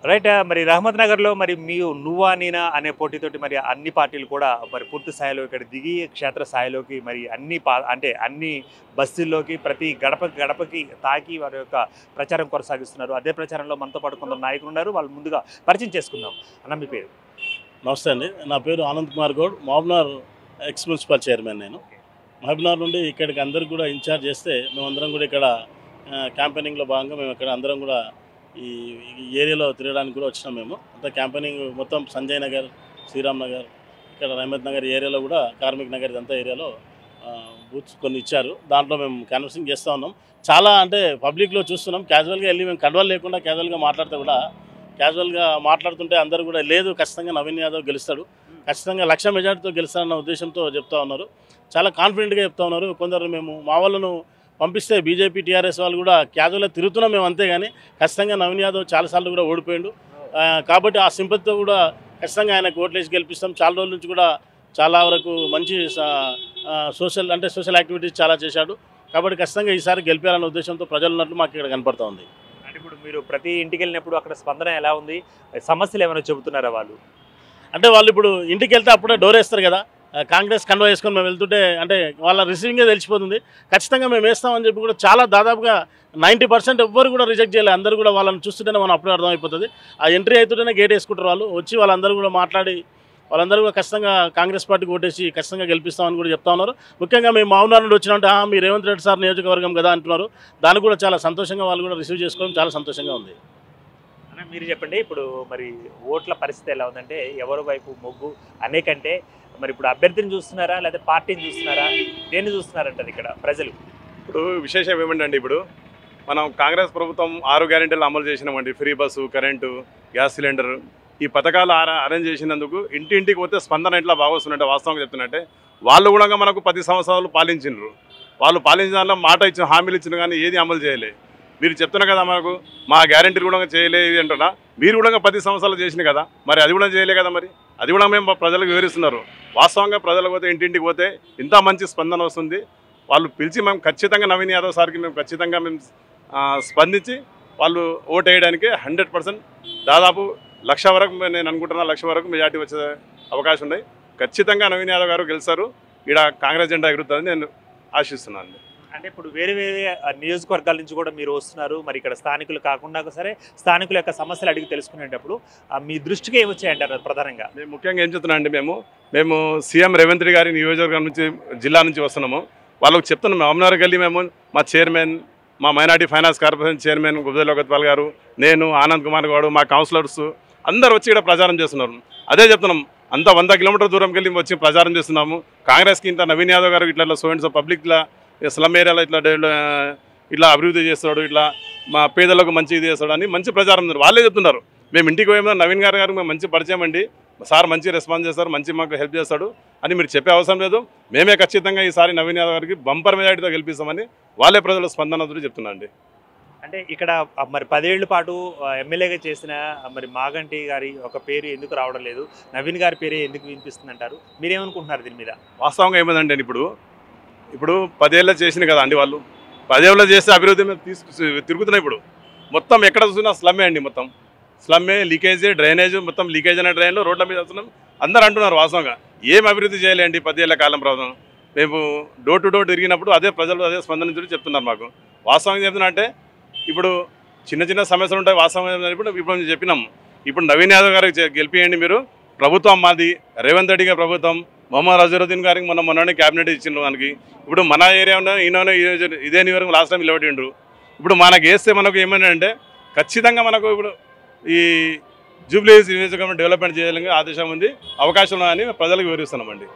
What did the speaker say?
Right. మరి రహమత్ నగర్లో మరి నువ్వా నేనా అనే పోటీతోటి మరి అన్ని పార్టీలు కూడా మరి పూర్తి స్థాయిలో ఇక్కడ దిగి క్షేత్ర స్థాయిలోకి మరి అంటే అన్ని బస్తీల్లోకి ప్రతి గడపకి తాకి వారి యొక్క ప్రచారం కొనసాగిస్తున్నారు. అదే ప్రచారంలో మనతో పాటు కొందరు నాయకులు ఉన్నారు. వాళ్ళు ముందుగా పరిచయం చేసుకుందాం. అన్న మీ పేరు? నమస్తే అండి, నా పేరు Anand Kumar Goud, Mahabubnagar X municipal chairman. నేను మహబూబ్నగర్ నుండి ఇక్కడికి అందరికి కూడా ఇన్ఛార్జ్ చేస్తే మేమందరం కూడా ఇక్కడ క్యాంపెయినింగ్లో భాగంగా మేము ఇక్కడ అందరం కూడా ఈ ఏరియాలో తిరగడానికి కూడా వచ్చినాం. మేము అంతా క్యాంపెయినింగ్ మొత్తం సంజయ్ నగర్, శ్రీరామ్ నగర్, ఇక్కడ రహమత్ నగర్ ఏరియాలో కూడా కార్మిక్ నగర్ ఇదంతా ఏరియాలో బూత్స్ కొన్ని ఇచ్చారు. దాంట్లో మేము క్యాన్వసింగ్ చేస్తూ ఉన్నాం. చాలా అంటే పబ్లిక్లో చూస్తున్నాం, క్యాజువల్గా వెళ్ళి మేము కండవాలు లేకుండా క్యాజువల్గా మాట్లాడితే కూడా క్యాజువల్గా మాట్లాడుతుంటే అందరూ కూడా లేదు ఖచ్చితంగా నవీన్ యాదవ్ గెలుస్తాడు, ఖచ్చితంగా 1,00,000 మెజార్టీతో గెలుస్తాడన్న ఉద్దేశంతో చెప్తా ఉన్నారు. చాలా కాన్ఫిడెంట్గా చెప్తా ఉన్నారు. కొందరు మేము మా వాళ్ళను పంపిస్తే బీజేపీ టీఆర్ఎస్ వాళ్ళు కూడా క్యాజువల్గా తిరుగుతున్నాం మేము, అంతేగాని ఖచ్చితంగా నవీన్ యాదవ్ చాలాసార్లు కూడా ఓడిపోయిండు కాబట్టి ఆ సింపతితో కూడా ఖచ్చితంగా ఆయనకు ఓట్లేసి గెలిపిస్తాం. చాలా రోజుల నుంచి కూడా చాలా వరకు మంచి సోషల్ యాక్టివిటీస్ చాలా చేశాడు కాబట్టి ఖచ్చితంగా ఈసారి గెలిపారన్న ఉద్దేశంతో ప్రజలు ఉన్నట్లు మాకు ఇక్కడ కనపడుతూ ఉంది. అంటే ఇప్పుడు మీరు ప్రతి ఇంటికి వెళ్ళినప్పుడు అక్కడ స్పందన ఎలా ఉంది? సమస్యలు ఏమైనా చెబుతున్నారా వాళ్ళు? అంటే వాళ్ళు ఇప్పుడు ఇంటికి వెళ్తే అప్పుడే డోర్ వేస్తారు కదా, కాంగ్రెస్ కన్వా వేసుకొని మేము వెళ్తుంటే అంటే వాళ్ళ రిసీవింగే తెలిసిపోతుంది. ఖచ్చితంగా మేము వేస్తామని చెప్పి కూడా చాలా దాదాపుగా 90% ఎవ్వరు కూడా రిజెక్ట్ చేయలేదు. అందరూ కూడా వాళ్ళని చూస్తుంటేనే మనం అప్పుడే అర్థమైపోతుంది. ఆ ఎంట్రీ అవుతుంటేనే గేట్ వేసుకుంటారు వాళ్ళు. వచ్చి వాళ్ళందరూ కూడా మాట్లాడి వాళ్ళందరూ కూడా ఖచ్చితంగా కాంగ్రెస్ పార్టీకి ఓటేసి ఖచ్చితంగా గెలిపిస్తామని కూడా చెప్తా ఉన్నారు. ముఖ్యంగా మేము మహబూబ్నగర్ నుండి వచ్చినట్టు మీ రేవంత్ రెడ్డి సార్ నియోజకవర్గం కదా అంటున్నారు. దానికి కూడా చాలా సంతోషంగా వాళ్ళు కూడా రిసీవ్ చేసుకోవడం చాలా సంతోషంగా ఉంది. మీరు చెప్పండి, ఇప్పుడు మరి ఓట్ల పరిస్థితి ఎలా ఉందంటే ఎవరి వైపు మొగ్గు అనేకంటే మరి ఇప్పుడు అభ్యర్థిని చూస్తున్నారా లేదా పార్టీని చూస్తున్నారా, దేన్ని చూస్తున్నారంటారు ఇక్కడ ప్రజలు? ఇప్పుడు విశేషం ఏమంటే ఇప్పుడు మనం కాంగ్రెస్ ప్రభుత్వం 6 గ్యారెంటీలు అమలు చేసినామండి. Free bus, current, gas cylinder, ఈ పథకాలు అరేంజ్ చేసినందుకు ఇంటింటికి పోతే స్పందన ఎట్లా బాగా వస్తుందంటే వాస్తవంగా చెప్తున్నట్టే వాళ్ళు కూడా మనకు 10 సంవత్సరాలు పాలించిండ్రు. వాళ్ళు పాలించిన దాంట్లో మాట ఇచ్చిన హామీలు ఇచ్చిన కానీ ఏది అమలు చేయలే. మీరు చెప్తున్నారు కదా మనకు మా గ్యారెంటీలు కూడా చేయలేదు అంటున్నా, మీరు కూడా 10 సంవత్సరాలు చేసినాయి కదా, మరి అది కూడా చేయలే కదా. మరి అది కూడా మేము ప్రజలకు వివరిస్తున్నారు. వాస్తవంగా ప్రజలకు పోతే ఇంటింటికి పోతే ఇంత మంచి స్పందన వస్తుంది. వాళ్ళు పిలిచి మేము ఖచ్చితంగా నవీన్ యాదవ్ సార్కి మేము ఖచ్చితంగా స్పందించి వాళ్ళు ఓటు వేయడానికి 100% దాదాపు 1,00,000 వరకు నేను అనుకుంటున్నా, 1,00,000 వరకు మెజార్టీ వచ్చే అవకాశం ఉన్నాయి. ఖచ్చితంగా నవీన్ యాదవ్ గారు గెలుస్తారు. ఇక్కడ కాంగ్రెస్ జెండా ఎగురుతుందని నేను ఆశిస్తున్నాను. అంటే ఇప్పుడు వేరే నియోజకవర్గాల నుంచి కూడా మీరు వస్తున్నారు. మరి ఇక్కడ స్థానికులు కాకుండా సరే స్థానికుల యొక్క సమస్యలు అడిగి తెలుసుకునేటప్పుడు మీ దృష్టికి ఏమొచ్చాయంటారు ప్రధానంగా? మేము ముఖ్యంగా ఏం చెప్తున్నా అండి, మేము సీఎం రేవంత్ రెడ్డి గారి నియోజకవర్గం నుంచి జిల్లా నుంచి వస్తున్నాము. వాళ్ళకి చెప్తున్నాం మహబూబ్నగర్కి వెళ్ళి మేము మా చైర్మన్, మా మైనార్టీ ఫైనాన్స్ కార్పొరేషన్ చైర్మన్ గుబ్జల్ లోకత్వాల్ గారు, నేను ఆనంద్ కుమార్ గౌడ్, మా కౌన్సిలర్స్ అందరూ వచ్చి ఇక్కడ ప్రచారం చేస్తున్నారు. అదే చెప్తున్నాం, అంత 100 కిలోమీటర్ల దూరంకి వెళ్ళి వచ్చి ప్రచారం చేస్తున్నాము. కాంగ్రెస్కి ఇంత నవీన్ యాదవ్ గారు ఇట్లా సో పబ్లిక్ ఇట్లా స్లమ్ ఏరియాలో ఇట్లా అభివృద్ధి చేస్తాడు, ఇట్లా మా పేదలకు మంచి ఇది చేస్తాడు అని మంచి ప్రచారం వాళ్ళే చెప్తున్నారు. మేము ఇంటికి పోయేమో నవీన్ గారు మేము మంచి పరిచయం అండి, సార్ మంచి రెస్పాన్స్ చేస్తారు, మంచి మాకు హెల్ప్ చేస్తాడు అని మీరు చెప్పే అవసరం లేదు. మేమే ఖచ్చితంగా ఈసారి నవీన్ యాదవ్ గారికి బంపర్ మెజారిటీతో గెలిపిస్తామని వాళ్ళే ప్రజల స్పందనతో చెప్తున్నా అండి. అంటే ఇక్కడ మరి 10 ఏళ్ల పాటు ఎమ్మెల్యేగా చేసిన మరి మాగంటి గారి ఒక పేరు ఎందుకు రావడం లేదు, నవీన్ గారి పేరే ఎందుకు వినిపిస్తుంది అంటారు? మీరేమనుకుంటున్నారు దీని మీద? వాస్తవంగా ఏమైందండి, ఇప్పుడు 10 ఏళ్ళ చేసినాయి కదా అండి, వాళ్ళు 10 ఏళ్ళ చేస్తే అభివృద్ధి మీద తిరుగుతున్నాయి. ఇప్పుడు మొత్తం ఎక్కడ చూసినా స్లమ్మే అండి, మొత్తం స్లమ్మే, లీకేజీ, డ్రైనేజ్, మొత్తం లీకేజ్ అనే డ్రైన్లో రోడ్ల మీద వస్తున్నాం. అందరూ అంటున్నారు వాస్తవంగా ఏం అభివృద్ధి చేయలేండి 10 ఏళ్ల కాలం ప్రభుత్వం. మేము డోర్ టు డోర్ తిరిగినప్పుడు అదే ప్రజలు అదే స్పందన చెప్తున్నారు మాకు. వాస్తవంగా చెప్తున్నా అంటే ఇప్పుడు చిన్న సమస్యలు ఉంటాయి. వాస్తవంగా ఇప్పుడు చెప్పినాం, ఇప్పుడు నవీన్ యాదవ్ గారికి గెలిపియండి మీరు, ప్రభుత్వం మాది, రేవంత్ రెడ్డి గారి ప్రభుత్వం, మొహమ్మద్ అజరుద్దీన్ గారికి మొన్ననే క్యాబినెట్ ఇచ్చిండ్రు మనకి. ఇప్పుడు మన ఏరియా ఉన్న ఈయన ఇదే నియోజకవర్గం లాస్ట్ టైం నిలబడిండ్రు. ఇప్పుడు మనకు వేస్తే మనకు ఏమైందంటే ఖచ్చితంగా మనకు ఇప్పుడు ఈ జూబ్లీ నియోజకవర్గం డెవలప్మెంట్ చేయాలని ఆదేశం ఉంది, అవకాశం అని ప్రజలకు వివరిస్తున్నామండి.